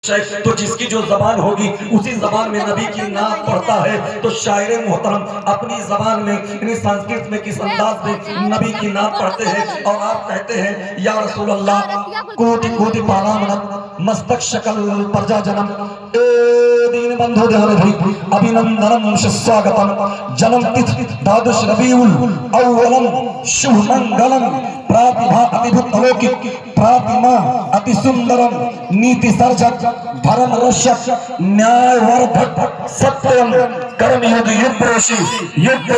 तो जिसकी जो जबान होगी उसी जबान में नबी की नात पढ़ता है। तो शायर मोहतरम अपनी जबान में यानी संस्कृत में किस अंदाज में नबी की नात पढ़ते हैं और आप कहते हैं या रसूल अल्लाह कोटि कोटि पारामणम मस्तक शकल प्रजा जनम दीन बंधु ध्यान भी अभिनंदनम स्वागतम जन्म तिथि द्वादश रबीउल अव्वलम शुभ मंगलम प्रतिभा अतिभुत अलौकिक प्रतिमा अति सुंदरम नीति सर्जक धर्म रक्षक न्याय वर्धक सत्यम कर्मयोग युग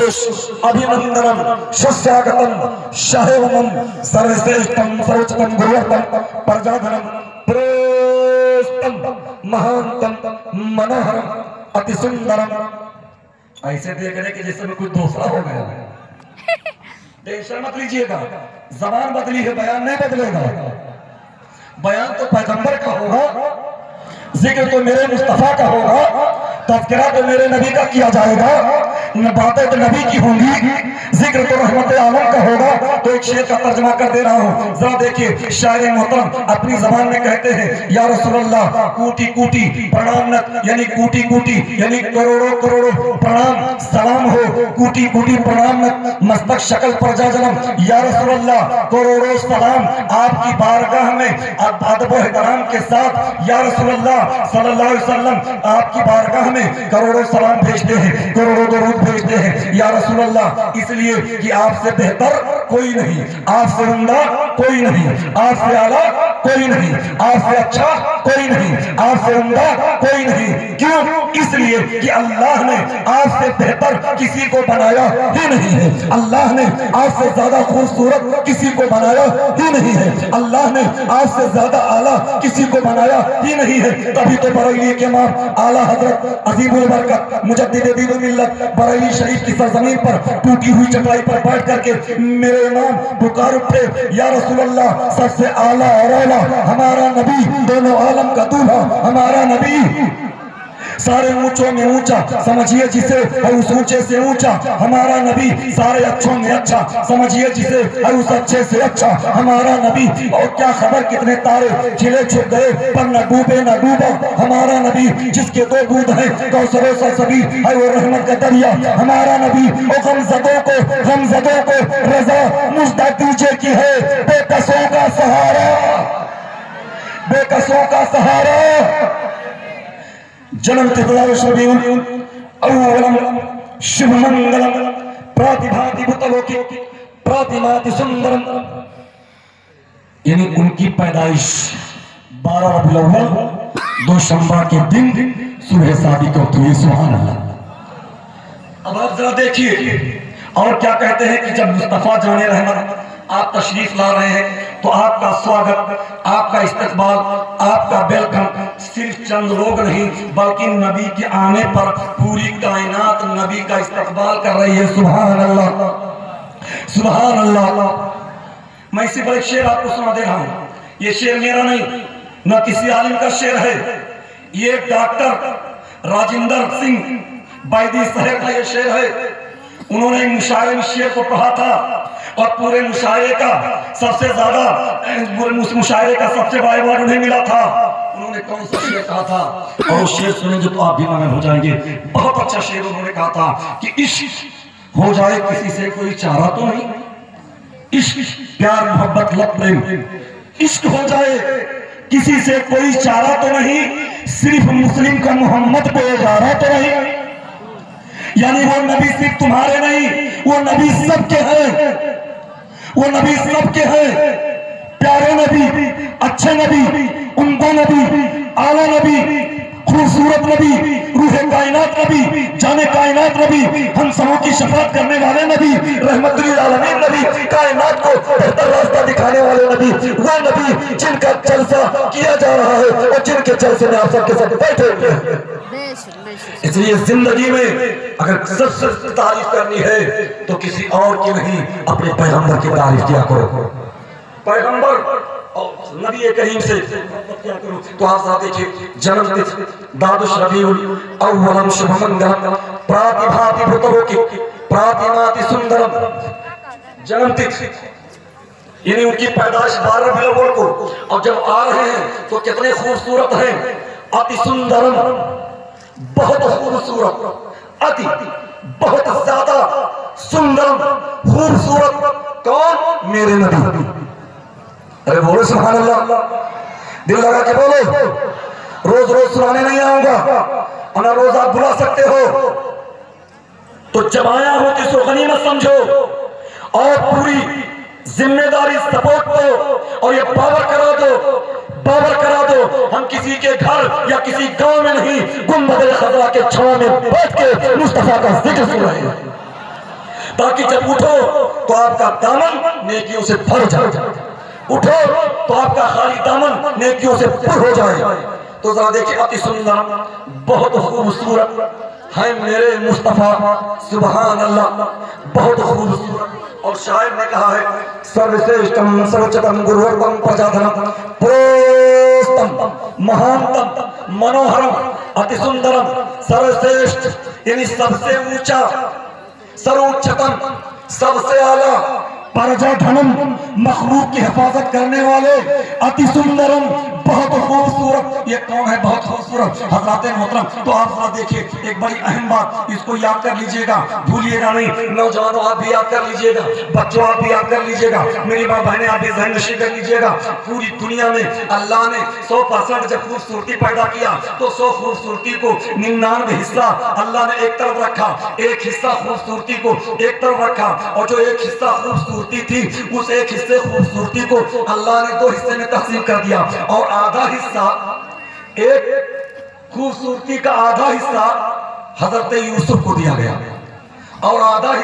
अभिनंदनम सुस्वागतम शाहेवम सर्वश्रेष्ठम सर्वोच्चतम गुरुवर्तम प्रजाधनम प्रेष्ठम महानतम मनोहरम अति सुंदरम। ऐसे देख रहे कि जैसे में कुछ दूसरा हो गया। टेंशन मत लीजिएगा, जबान बदली है, बयान नहीं बदलेगा। बयान तो पैगंबर का होगा, जिक्र तो मेरे मुस्तफा का होगा, तज़किरा तो मेरे नबी का किया जाएगा, बातें तो नबी की होंगी, जिक्र तो रहमत आलम का होगा। तो एक शेर का तर्जमा कर दे रहा हूँ, जरा देखिए। शायर मोहतरम अपनी जबान में कहते हैं या रसूलल्लाह कोटि कोटि प्रणाम यानी कोटि कोटि यानी करोड़ों करोड़ों प्रणाम सलाम हो, कोटि कोटि प्रणाम मस्तक शकल प्रजा जनम या रसूलल्लाह करोड़ों सलाम आपकी बारगाह में अदब व एहतराम के साथ या रसूलल्लाह सल्लल्लाहु अलैहि वसल्लम आपकी बारगाह में करोड़ों सलाम भेजते हैं, करोड़ों दरूद भेजते हैं या रसूलल्लाह, इसलिए कि आपसे बेहतर कोई नहीं, आपसे उम्दा कोई नहीं, आपसे आला कोई नहीं, आपसे अच्छा कोई नहीं, आपसे उम्दा कोई नहीं। क्यों? इसलिए कि अल्लाह ने आपसे बेहतर किसी को बनाया ही नहीं है, अल्लाह ने आपसे ज्यादा खूबसूरत किसी को बनाया ही नहीं है, अल्लाह ने आपसे ज्यादा आला किसी को बनाया ही नहीं है। तभी तो बरेली के इमाम आला हजरत अजीबुल बरकत मुजद्दिद दीन मिल्लत बरेली शरीफ की सरजमीन पर टूटी हुई चटाई पर बैठ करके मेरे इमाम पुकार उठे या रसूलल्लाह सबसे आला और आला हमारा नबी, दोनों आलम का दूल्हा हमारा नबी, सारे ऊंचों में ऊंचा समझिए जिसे, और उस ऊंचे से ऊंचा हमारा नबी, सारे अच्छों में अच्छा समझिए जिसे, और उस अच्छे से अच्छा हमारा नबी। और क्या खबर कितने तारे खिले छुप गए पर न डूबे न डूबा हमारा नबी, जिसके दो बूंद हैं कौसर सभी है वो रहमत का दरिया हमारा नबी। और गमज़दों को रजा मुझदा दीजिए की है बेकसों का सहारा, बेकसों का सहारा। जन्म शुभ मंगलम प्रतिभाति भूतलौकिक प्रतिमाति सुंदरम, यानी उनकी पैदाइश 12 रबीउल अव्वल दोशंबा के दिन सुबह शादी को हुई। सुभान अल्लाह। अब आप जरा देखिए और क्या कहते हैं कि जब मुस्तफा जाने रहमत आप तशरीफ ला रहे हैं तो आपका स्वागत, आपका इस्तकबाल, आपका वेलकम सिर्फ चंद लोग नहीं बल्कि नबी के आने पर पूरी कायनात नबी का इस्तकबाल कर रही है। सुभान अल्लाह, सुभान अल्लाह। मैं इसी पर एक शेर आपको सुना दे रहा हूँ। ये शेर मेरा नहीं, न किसी आलिम का शेर है, ये डॉक्टर राजिंदर सिंह बैदी साहब का ये शेर है। उन्होंने मुशायरे में शेर को पढ़ा था और पूरे मुशायरे का सबसे ज्यादा मुशायरे का सबसे बड़ा अवार्ड उन्हें मिला था। उन्होंने कौन सा शेर कहा था, और शेर सुनेंगे तो आप भी मगन हो जाएंगे। बहुत अच्छा शेर उन्होंने कहा था कि इश्क हो जाए किसी से कोई चारा तो नहीं, इश्क प्यार मोहब्बत लव प्रेम, इश्क हो जाए किसी से कोई चारा तो नहीं, सिर्फ मुस्लिम का मोहम्मद बेगारा तो नहीं। यानी वो नबी सिर्फ तुम्हारे नहीं, वो नबी सबके हैं, वो नबी सबके हैं। प्यारे नबी, अच्छे नबी, उम्दा नबी, आला नबी, खूबसूरत नबी, रूहे कायनात नबी, जाने कायनात नबी, हम सबों की शफाअत करने वाले नबी, रहमतुल आलमीन नबी, कायनात को बेहतर रास्ता दिखाने वाले नबी, वो नबी जिनका जलसा किया जा रहा है और जिनके जलसे में आप सबके साथ बैठे हुए हैं। इसलिए जिंदगी में अगर सबसे तारीफ करनी है तो किसी और की नहीं, अपने पैगंबर की तारीफ किया करो। पैगंबर और नबी करीम से क्या करो। तो आप साथ देखिए जन्म तिथि द्वादश रबीउल अव्वलम शुभ मंगलम प्रतिभाति भूतलौकिक प्रतिमाति सुंदरम। जन्म तिथि यानी उनकी पैदाइश 12 रबीउल अव्वल को, और जब आ रहे हैं तो कितने खूबसूरत हैं अति सुंदरम, बहुत खूबसूरत, अति बहुत ज्यादा सुंदरम खूबसूरत। कौन? मेरे नबी। अरे बोलो सुभान अल्लाह, दिल लगा के बोलो। रोज रोज सुनाने नहीं आऊंगा, और ना रोज आप बुला सकते हो, तो जब आया हो तो इसको गनीमत समझो और पूरी जिम्मेदारी सपोर्ट दो और ये पावर करा दो। हम किसी के घर या किसी गांव में नहीं, गुंबद खजरा के छांव में बैठ के मुस्तफा का जिक्र सुन रहे हैं, ताकि जब उठो तो आपका दामन नेकियों से भर जाए, उठो तो आपका खाली दामन नेकियों से भर हो जाए। तो जरा देखिए, अति सुंदर, बहुत खूबसूरत है मेरे मुस्तफा, सुभान अल्लाह, बहुत खूबसूरत। और शायर ने कहा है, सर्वश्रेष्ठम सर्वोच्चतम गुरुवर्गम प्रजाधनम प्रोस्तम महानतम मनोहरम अति सुंदरम, सर्वश्रेष्ठ यानी सबसे ऊंचा, सर्वोच्चतम सबसे आला, प्रजाधनम मखलूक की हिफाजत करने वाले, अति सुंदरम बहुत खूबसूरत। ये कौन है बहुत खूबसूरत? हज़रात मोहतरम, तो आप जरा देखिए, एक बड़ी अहम बात, इसको याद कर लीजिएगा, भूलिएगा नहीं। नौजवानों आप भी याद कर लीजिएगा, बच्चों आप भी याद कर लीजिएगा, मेरी माँ बहनें आप भी ज़हन नशी कर लीजिएगा। पूरी दुनिया में अल्लाह ने 100% जब खूबसूरती पैदा किया तो 100 खूबसूरती को 99 हिस्सा अल्लाह ने एक तरफ रखा, एक हिस्सा खूबसूरती को एक तरफ रखा, और जो एक हिस्सा खूबसूरती थी उस एक हिस्से खूबसूरती को अल्लाह ने 2 हिस्से में तकसीम कर दिया, और आधा हिस्सा, एक खूबसूरती का आधा हिस्सा हजरत यूसुफ को दिया गया और आधा